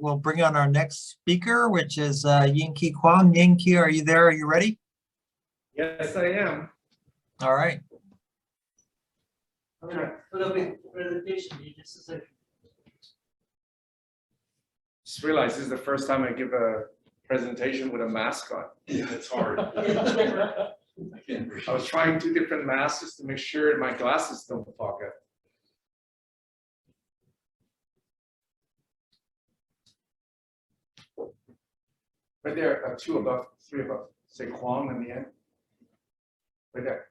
we'll bring on our next speaker, which is Ying Ki Kwong. Ying Ki, are you there? Are you ready? Yes, I am. All right. I'm gonna put up a presentation in just a second. Just realized this is the first time I give a presentation with a mask on. Yeah, it's hard. I can't I was trying 2 different masks just to make sure my glasses don't fog up. Right there, 2 above, 3 above. Say Kwong in the end. Right there.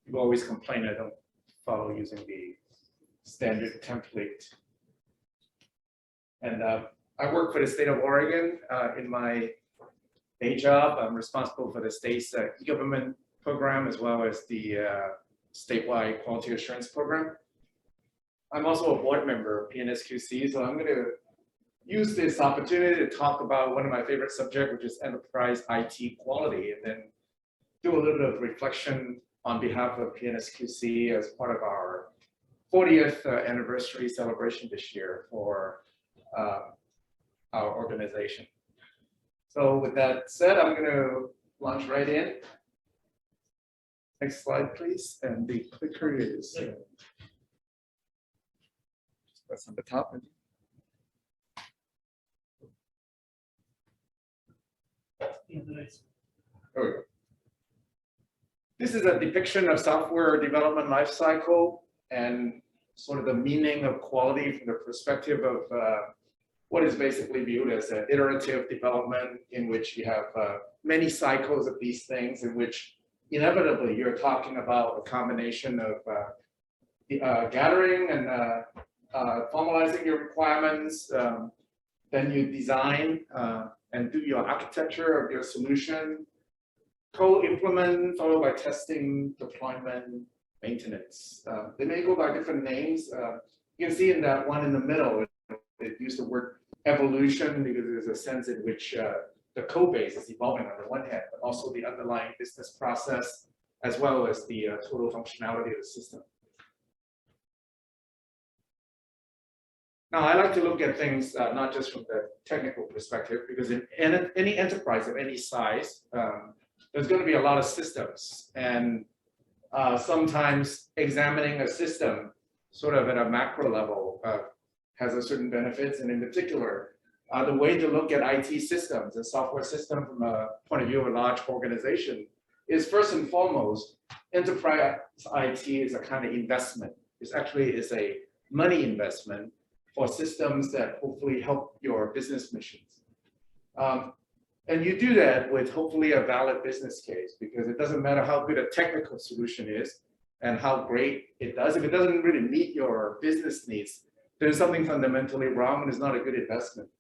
People always complain I don't follow using the standard template. And I work for the state of Oregon. In my day job, I'm responsible for the state's e-government program as well as the statewide quality assurance program. I'm also a board member of PNSQC, so I'm going to use this opportunity to talk about one of my favorite subjects, which is enterprise IT quality, and then do a little bit of reflection on behalf of PNSQC as part of our 40th anniversary celebration this year for our organization. So with that said, I'm going to launch right in. Next slide, please. And the clicker is that's on the top. There we go. This is a depiction of software development lifecycle and sort of the meaning of quality from the perspective of what is basically viewed as an iterative development in which you have many cycles of these things in which inevitably you're talking about a combination of gathering and formalizing your requirements, then you design and do your architecture of your solution, co-implement followed by testing, deployment, maintenance. They may go by different names. You can see in that one in the middle, it used the word evolution because there's a sense in which the code base is evolving on the one hand, but also the underlying business process, as well as the total functionality of the system. Now, I like to look at things not just from the technical perspective, because in any enterprise of any size, there's going to be a lot of systems. And sometimes examining a system sort of at a macro level has a certain benefits. And in particular, the way to look at IT systems and software system from a point of view of a large organization is first and foremost, enterprise IT is a kind of investment. It's actually is a money investment for systems that hopefully help your business missions. And you do that with hopefully a valid business case, because it doesn't matter how good a technical solution is and how great it does. If it doesn't really meet your business needs, there's something fundamentally wrong and it's not a good investment.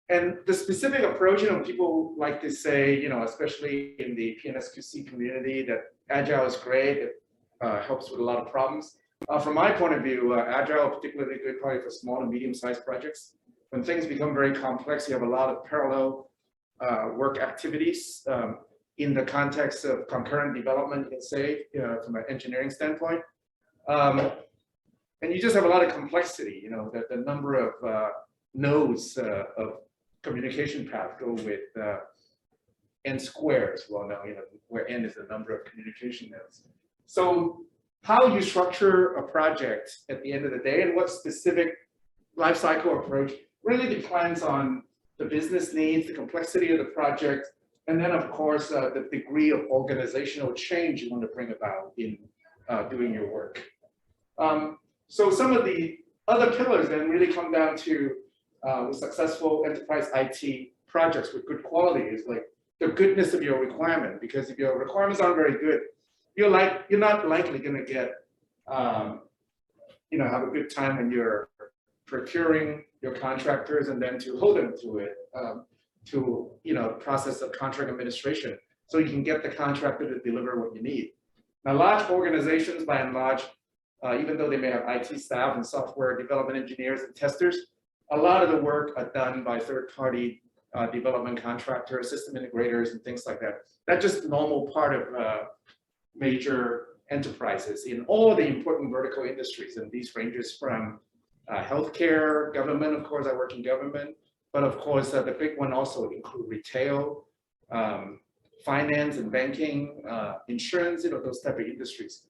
And the specific approach, people like to say, especially in the PNSQC community, that Agile is great. It helps with a lot of problems. From my point of view, Agile is particularly good probably for small and medium-sized projects. When things become very complex, you have a lot of parallel work activities in the context of concurrent development, you can say, from an engineering standpoint. And you just have a lot of complexity, that the number of nodes of communication path go with n squares. Well, now, where n is the number of communication nodes. So how you structure a project at the end of the day and what specific lifecycle approach really depends on the business needs, the complexity of the project, and then, of course, the degree of organizational change you want to bring about in doing your work. So some of the other pillars then really come down to successful enterprise IT projects with good quality is like the goodness of your requirement, because if your requirements aren't very good, you're not likely going to get, have a good time when you're procuring your contractors and then to hold them to it, to process of contract administration, so you can get the contractor to deliver what you need. Now, large organizations, by and large, even though they may have IT staff and software development engineers and testers, a lot of the work are done by third-party development contractors, system integrators, and things like that. That's just normal part of major enterprises in all the important vertical industries. And these ranges from healthcare, government, of course, I work in government, but of course, the big one also include retail, finance and banking, insurance, those type of industries.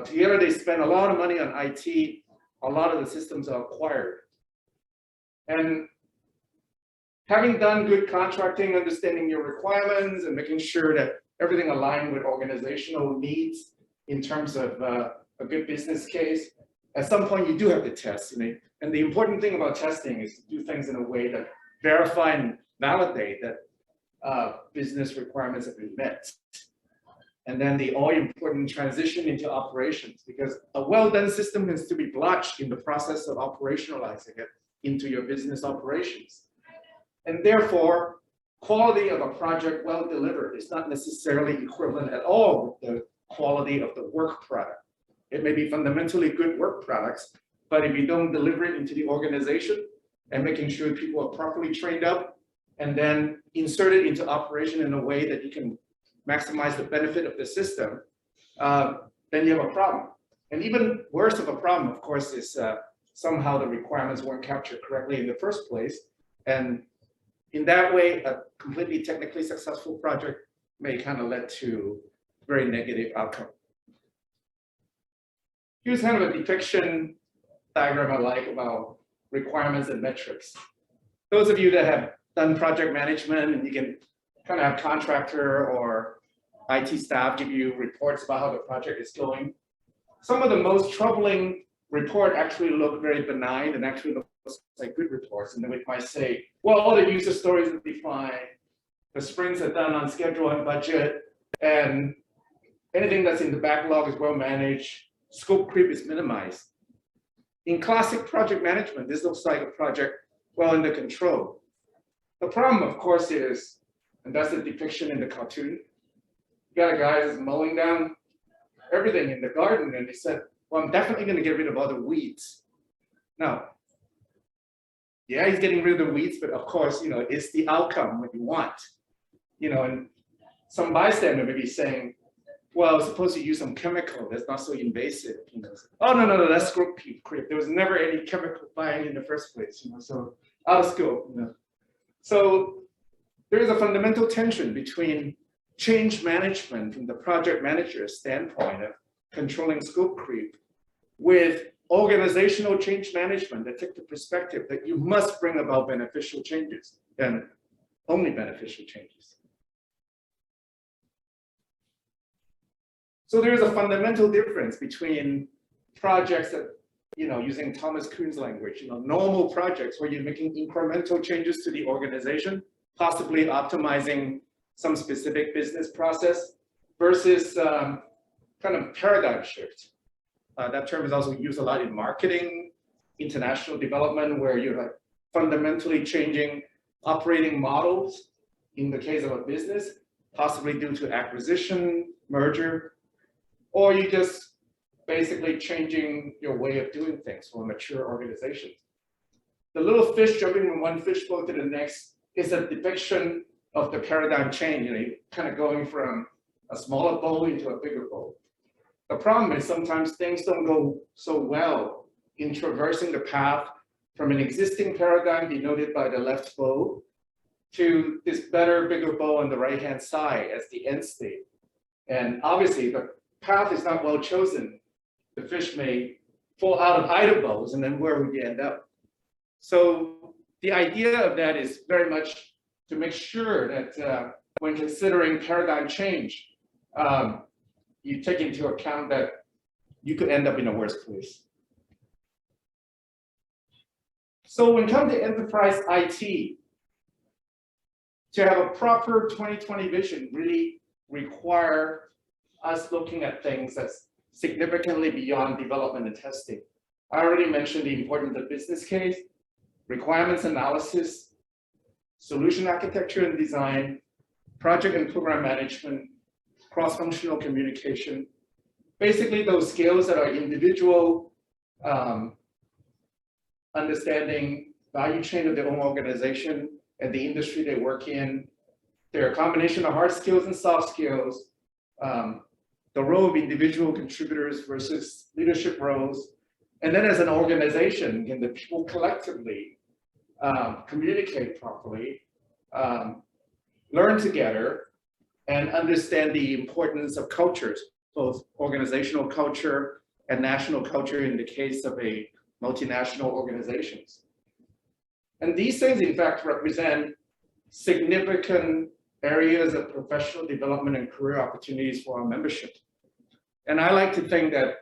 Together, they spend a lot of money on IT. A lot of the systems are acquired. And having done good contracting, understanding your requirements and making sure that everything aligned with organizational needs in terms of a good business case, at some point you do have to test. And the important thing about testing is to do things in a way that verify and validate that business requirements have been met. And then the all-important transition into operations, because a well-done system has to be blotched in the process of operationalizing it into your business operations. And therefore, quality of a project well delivered is not necessarily equivalent at all with the quality of the work product. It may be fundamentally good work products, but if you don't deliver it into the organization and making sure people are properly trained up and then insert it into operation in a way that you can maximize the benefit of the system, then you have a problem. And even worse of a problem, of course, is somehow the requirements weren't captured correctly in the first place. And in that way, a completely technically successful project may kind of lead to very negative outcome. Here's kind of a depiction diagram I like about requirements and metrics. Those of you that have done project management, and you can kind of have contractor or IT staff give you reports about how the project is going. Some of the most troubling report actually look very benign and actually look like good reports. And then we might say, well, all the user stories are defined, the sprints are done on schedule and budget, and anything that's in the backlog is well managed, scope creep is minimized. In classic project management, this looks like a project well under control. The problem, of course, is, and that's the depiction in the cartoon, you got a guy that's mowing down everything in the garden, and he said, well, I'm definitely going to get rid of all the weeds. Now, yeah, he's getting rid of the weeds, but of course, it's the outcome what you want. And some bystander may be saying, well, I was supposed to use some chemical that's not so invasive. Oh, no, that's scope creep. There was never any chemical buying in the first place, so out of scope. So there is a fundamental tension between change management from the project manager's standpoint of controlling scope creep with organizational change management that take the perspective that you must bring about beneficial changes and only beneficial changes. So there's a fundamental difference between projects that, using Thomas Kuhn's language, normal projects where you're making incremental changes to the organization, possibly optimizing some specific business process, versus kind of paradigm shift. That term is also used a lot in marketing, international development, where you're fundamentally changing operating models in the case of a business, possibly due to acquisition, merger, or you just basically changing your way of doing things for a mature organization. The little fish jumping from one fishbowl to the next is a depiction of the paradigm change, kind of going from a smaller bowl into a bigger bowl. The problem is sometimes things don't go so well in traversing the path from an existing paradigm denoted by the left bowl to this better, bigger bowl on the right-hand side as the end state. And obviously, the path is not well chosen. The fish may fall out of either bowls, and then where would you end up? So the idea of that is very much to make sure that when considering paradigm change, you take into account that you could end up in a worse place. So when it comes to enterprise IT, to have a proper 2020 vision really require us looking at things that's significantly beyond development and testing. I already mentioned the importance of business case, requirements analysis, solution architecture and design, project and program management, cross-functional communication, basically those skills that are individual, understanding value chain of their own organization and the industry they work in. They're a combination of hard skills and soft skills, the role of individual contributors versus leadership roles. And then as an organization, can the people collectively communicate properly, learn together, and understand the importance of cultures, both organizational culture and national culture in the case of a multinational organizations. And these things, in fact, represent significant areas of professional development and career opportunities for our membership. And I like to think that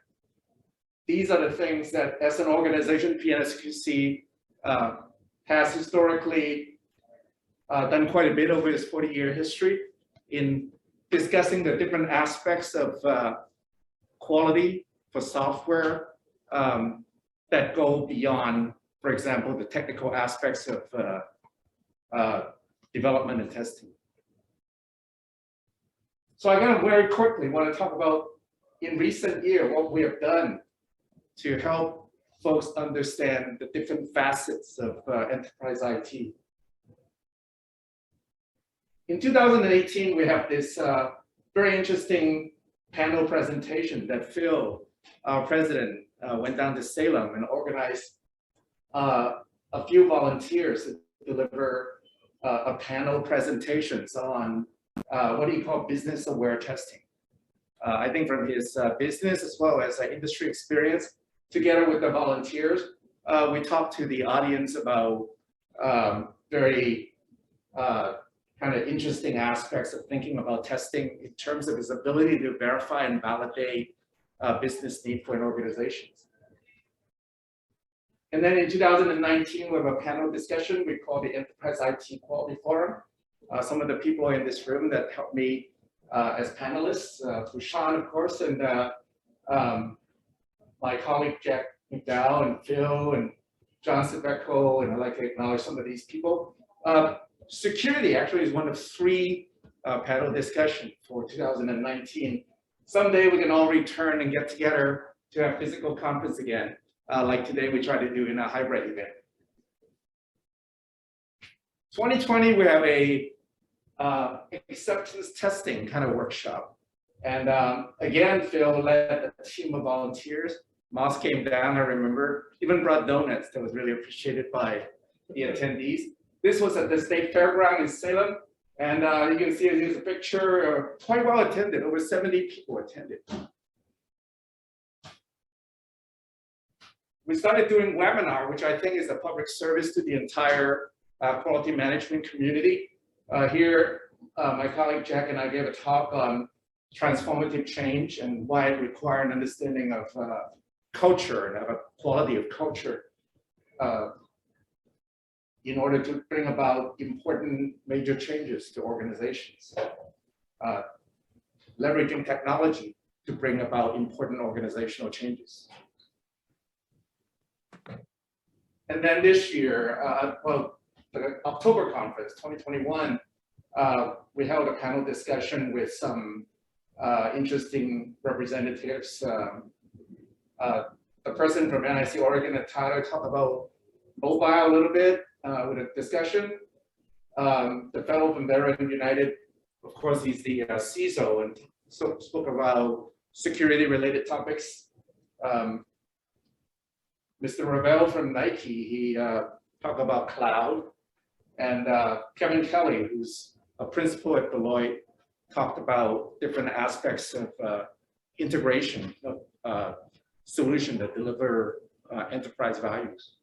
these are the things that, as an organization, PNSQC has historically done quite a bit over its 40-year history in discussing the different aspects of quality for software that go beyond, for example, the technical aspects of development and testing. So I'm going to very quickly want to talk about, in recent year, what we have done to help folks understand the different facets of enterprise IT. In 2018, we have this very interesting panel presentation that Phil, our president, went down to Salem and organized a few volunteers to deliver a panel presentations on what do you call business-aware testing. I think from his business as well as industry experience, together with the volunteers, we talked to the audience about very kind of interesting aspects of thinking about testing in terms of its ability to verify and validate business need for an organization. And then in 2019, we have a panel discussion we call the Enterprise IT Quality Forum. Some of the people in this room that helped me as panelists, Fushan, of course, and my colleague Jack McDowell and Phil and John Sebeco, and I'd like to acknowledge some of these people. Security actually is one of 3 panel discussions for 2019. Someday we can all return and get together to have physical conference again, like today we try to do in a hybrid event. 2020, we have a acceptance testing kind of workshop. And again, Phil led a team of volunteers. Moss came down, I remember, even brought donuts that was really appreciated by the attendees. This was at the State Fairground in Salem. And you can see here's a picture, quite well attended, over 70 people attended. We started doing webinar, which I think is a public service to the entire quality management community. Here, my colleague Jack and I gave a talk on transformative change and why it required an understanding of culture and of a quality of culture in order to bring about important major changes to organizations. Leveraging technology to bring about important organizational changes. And then this year, well, the October conference, 2021, we held a panel discussion with some interesting representatives. The person from NIC Oregon and Tyler talked about mobile a little bit with a discussion. The fellow from Veteran United, of course, he's the CISO and spoke about security related topics. Mr. Ravel from Nike, he talked about cloud. And Kevin Kelly, who's a principal at Deloitte, talked about different aspects of integration of solutions that deliver enterprise values.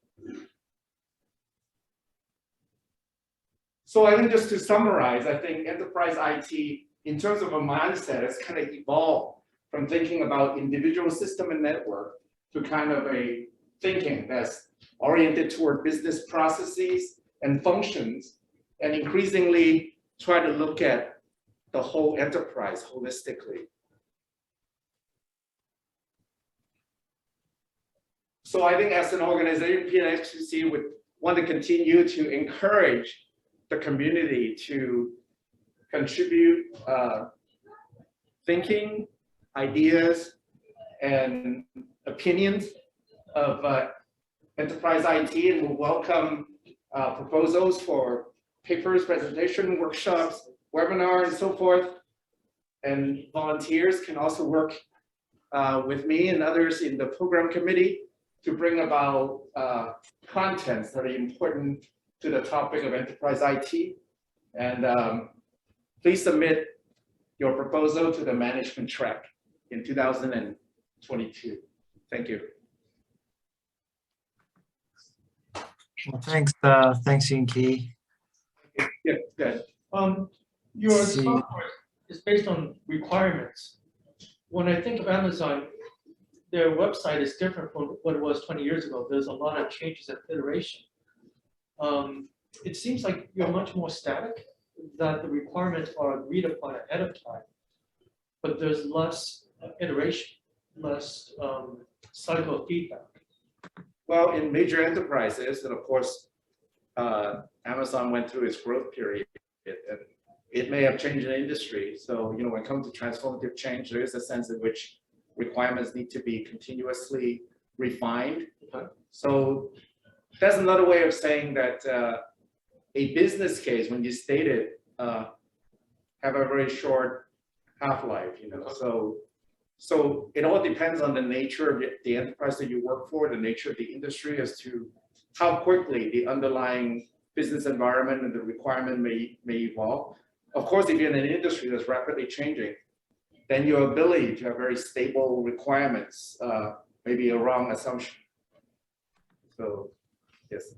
So I think just to summarize, I think enterprise IT, in terms of a mindset, has kind of evolved from thinking about individual system and network to kind of a thinking that's oriented toward business processes and functions, and increasingly try to look at the whole enterprise holistically. So I think as an organization, PNSQC would want to continue to encourage the community to contribute thinking, ideas, and opinions of enterprise IT, and will welcome proposals for papers, presentation, workshops, webinar, and so forth. And volunteers can also work with me and others in the program committee to bring about contents that are important to the topic of enterprise IT. And please submit your proposal to the management track in 2022. Thank you. Well, thanks, Ying Ki. Yeah, good. Your See. software is based on requirements. When I think of Amazon, their website is different from what it was 20 years ago. There's a lot of changes and iteration. It seems like you're much more static, that the requirements are agreed upon ahead of time, but there's less iteration, less cycle of feedback. Well, in major enterprises, and of course, Amazon went through its growth period, and it may have changed the industry. So, you know, when it comes to transformative change, there is a sense in which requirements need to be continuously refined. Okay. So that's another way of saying that a business case, when you state it, have a very short half-life, you know. Okay. So it all depends on the nature of the enterprise that you work for, the nature of the industry, as to how quickly the underlying business environment and the requirement may evolve. Of course, if you're in an industry that's rapidly changing, then your ability to have very stable requirements may be a wrong assumption. So, yes.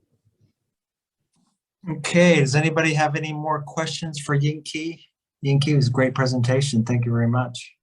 Okay, does anybody have any more questions for Ying Ki? Ying Ki, it was a great presentation. Thank you very much.